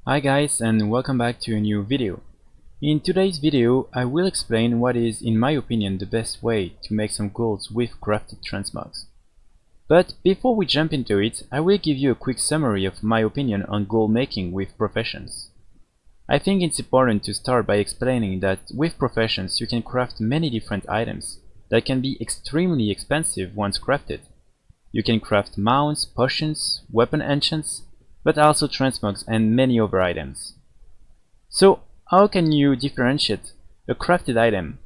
Hi guys, and welcome back to a new video. In today's video I will explain what is, in my opinion, the best way to make some golds with crafted transmogs. But before we jump into it, I will give you a quick summary of my opinion on gold making with professions. I think it's important to start by explaining that with professions you can craft many different items that can be extremely expensive once crafted. You can craft mounts, potions, weapon enchants, but also transmogs and many other items. So how can you differentiate a crafted item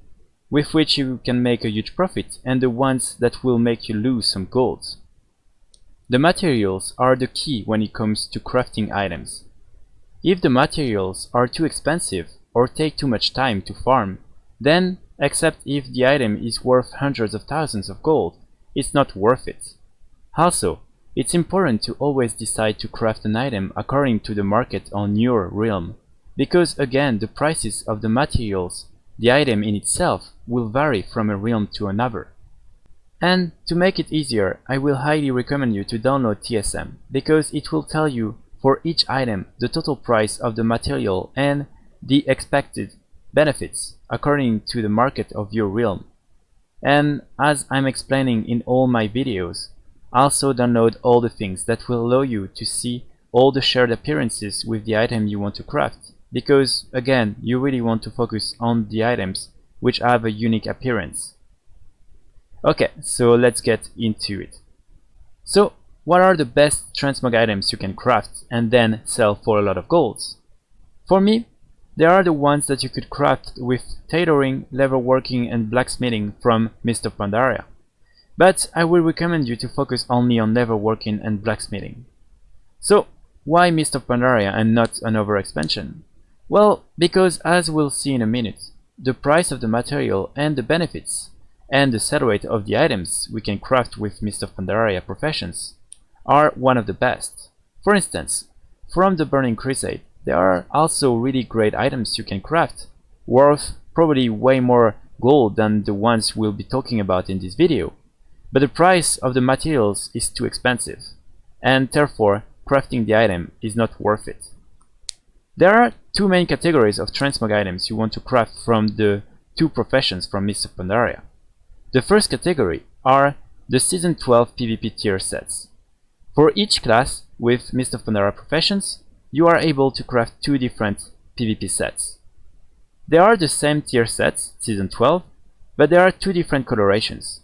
with which you can make a huge profit and the ones that will make you lose some gold? The materials are the key when it comes to crafting items. If the materials are too expensive or take too much time to farm, then, except if the item is worth hundreds of thousands of gold, it's not worth it. Also, it's important to always decide to craft an item according to the market on your realm, because again the prices of the materials, the item in itself, will vary from a realm to another. And to make it easier, I will highly recommend you to download TSM, because it will tell you for each item the total price of the material and the expected benefits according to the market of your realm. And as I'm explaining in all my videos, also download all the things that will allow you to see all the shared appearances with the item you want to craft, because again you really want to focus on the items which have a unique appearance. Okay, so let's get into it. So what are the best transmog items you can craft and then sell for a lot of golds? For me, there are the ones that you could craft with tailoring, leatherworking and blacksmithing from Mist of Pandaria. But I will recommend you to focus only on leatherworking and blacksmithing. So why Mist of Pandaria and not another expansion? Well, because as we'll see in a minute, the price of the material and the benefits and the sell rate of the items we can craft with Mist of Pandaria professions are one of the best. For instance, from the Burning Crusade, there are also really great items you can craft, worth probably way more gold than the ones we'll be talking about in this video. But the price of the materials is too expensive, and therefore crafting the item is not worth it. There are two main categories of transmog items you want to craft from the two professions from Mist of Pandaria. The first category are the Season 12 PvP tier sets. For each class with Mist of Pandaria professions, you are able to craft two different PvP sets. They are the same tier sets, Season 12, but there are two different colorations.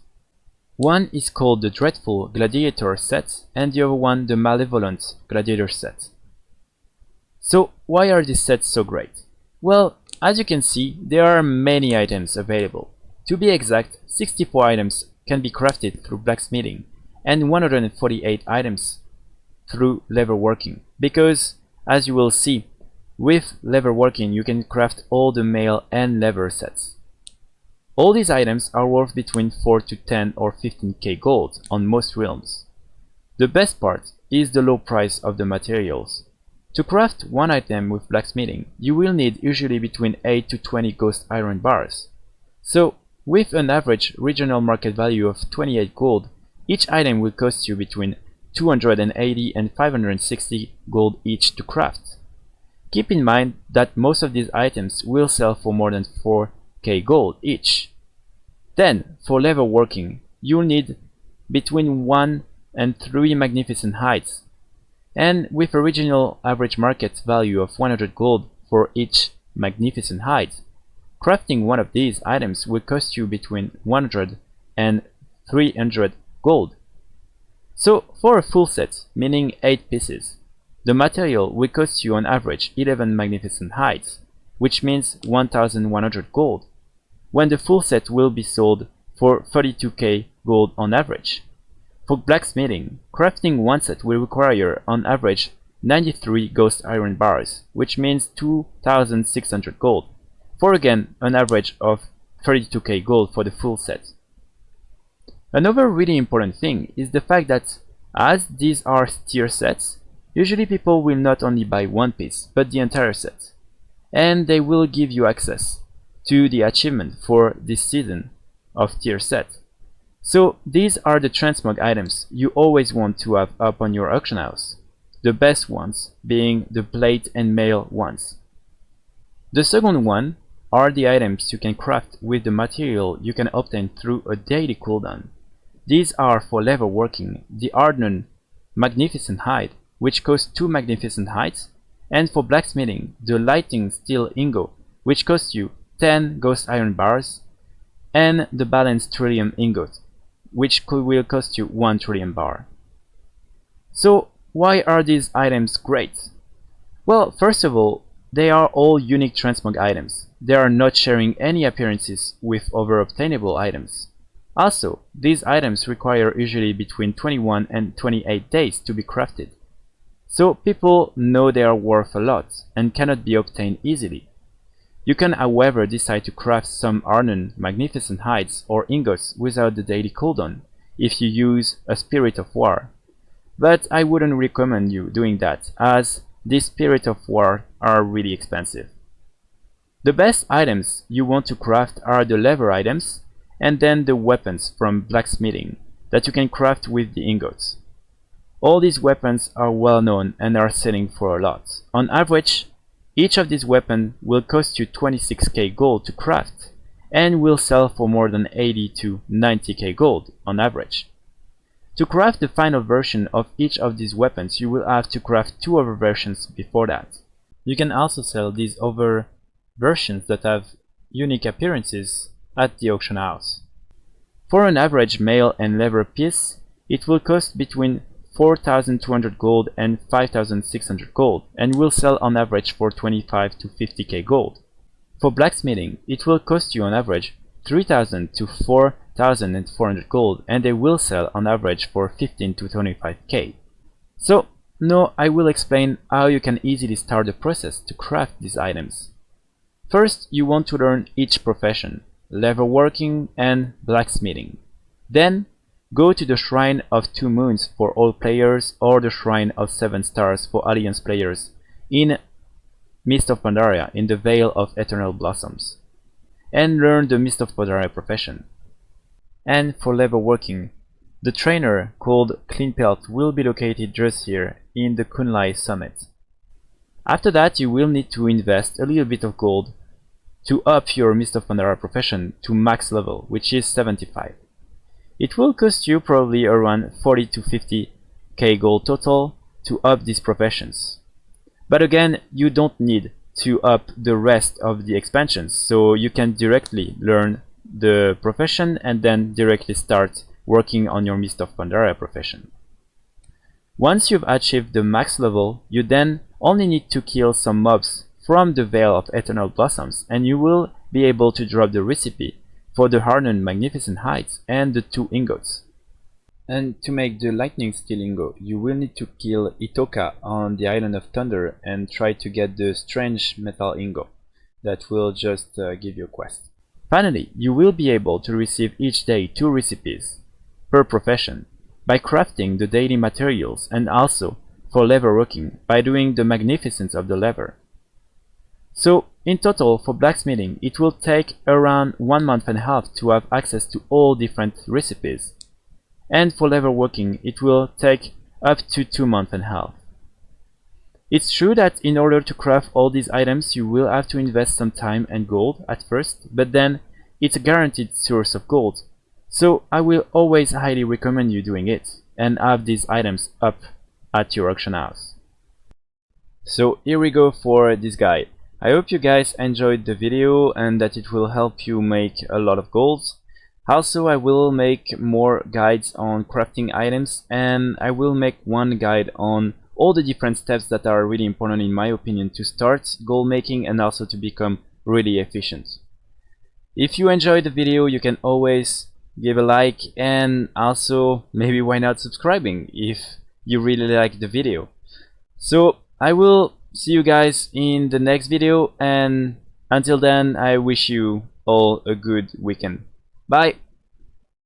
One is called the Dreadful Gladiator set and the other one the Malevolent Gladiator set. So why are these sets so great? Well, as you can see, there are many items available. To be exact, 64 items can be crafted through blacksmithing and 148 items through leatherworking, because as you will see, with leatherworking you can craft all the mail and leather sets. All these items are worth between 4 to 10 or 15k gold on most realms. The best part is the low price of the materials. To craft one item with blacksmithing, you will need usually between 8 to 20 ghost iron bars. So, with an average regional market value of 28 gold, each item will cost you between 280 and 560 gold each to craft. Keep in mind that most of these items will sell for more than 4k gold each. Then, for leatherworking, you'll need between 1 and 3 magnificent hides, and with a regional average market value of 100 gold for each magnificent hide, crafting one of these items will cost you between 100 and 300 gold. So, for a full set, meaning 8 pieces, the material will cost you on average 11 magnificent hides, which means 1100 gold, when the full set will be sold for 32k gold on average. For blacksmithing, crafting one set will require on average 93 ghost iron bars, which means 2600 gold, for again an average of 32k gold for the full set. Another really important thing is the fact that, as these are tier sets, usually people will not only buy one piece, but the entire set, and they will give you access to the achievement for this season of tier set. So these are the transmog items you always want to have up on your auction house. the best ones being the plate and mail ones. The second one are the items you can craft with the material you can obtain through a daily cooldown. These are for leatherworking, the Addons Magnificent Hide, which costs 2 Magnificent Hides, and for blacksmithing, the Lightning Steel Ingot, which costs you 10 Ghost Iron Bars, and the Balanced Trillium Ingot, which will cost you 1 Trillium Bar. So why are these items great? Well, first of all, they are all unique Transmog items. They are not sharing any appearances with other obtainable items. Also, these items require usually between 21 and 28 days to be crafted. So people know they are worth a lot and cannot be obtained easily. You can however decide to craft some Addons Magnificent Hides or ingots without the daily cooldown if you use a Spirit of War. But I wouldn't recommend you doing that, as these Spirit of War are really expensive. The best items you want to craft are the leather items and then the weapons from blacksmithing that you can craft with the ingots. All these weapons are well known and are selling for a lot. On average, each of these weapons will cost you 26k gold to craft and will sell for more than 80 to 90k gold on average. To craft the final version of each of these weapons, you will have to craft 2 other versions before that. You can also sell these other versions that have unique appearances at the auction house. For an average mail and leather piece, it will cost between 4,200 gold and 5,600 gold and will sell on average for 25 to 50k gold. For blacksmithing, it will cost you on average 3,000 to 4,400 gold and they will sell on average for 15 to 25k. So now I will explain how you can easily start the process to craft these items. First, you want to learn each profession, leatherworking and blacksmithing. Then go to the Shrine of 2 Moons for all players or the Shrine of 7 Stars for Alliance players in Mist of Pandaria in the Vale of Eternal Blossoms, and learn the Mist of Pandaria profession. And for leatherworking, the trainer called Cleanpelt will be located just here in the Kunlai Summit. After that, you will need to invest a little bit of gold to up your Mist of Pandaria profession to max level, which is 75. It will cost you probably around 40 to 50k gold total to up these professions. But again, you don't need to up the rest of the expansions, so you can directly learn the profession and then directly start working on your Mist of Pandaria profession. Once you've achieved the max level, you then only need to kill some mobs from the Vale of Eternal Blossoms and you will be able to drop the recipe for the Addons Magnificent Hides and the 2 ingots. And to make the Lightning Steel Ingot, you will need to kill Itoka on the Island of Thunder and try to get the Strange Metal Ingot. That will just give you a quest. Finally, you will be able to receive each day 2 recipes per profession by crafting the daily materials and also for leatherworking by doing the magnificence of the leather. So in total for blacksmithing it will take around 1.5 months to have access to all different recipes, and for leatherworking it will take up to 2.5 months. It's true that in order to craft all these items you will have to invest some time and gold at first, but then it's a guaranteed source of gold, so I will always highly recommend you doing it and have these items up at your auction house. So here we go for this guide. I hope you guys enjoyed the video and that it will help you make a lot of gold. Also, I will make more guides on crafting items and I will make one guide on all the different steps that are really important in my opinion to start gold making and also to become really efficient. If you enjoyed the video, you can always give a like and also maybe why not subscribing if you really like the video. So I will see you guys in the next video and until then I wish you all a good weekend. Bye!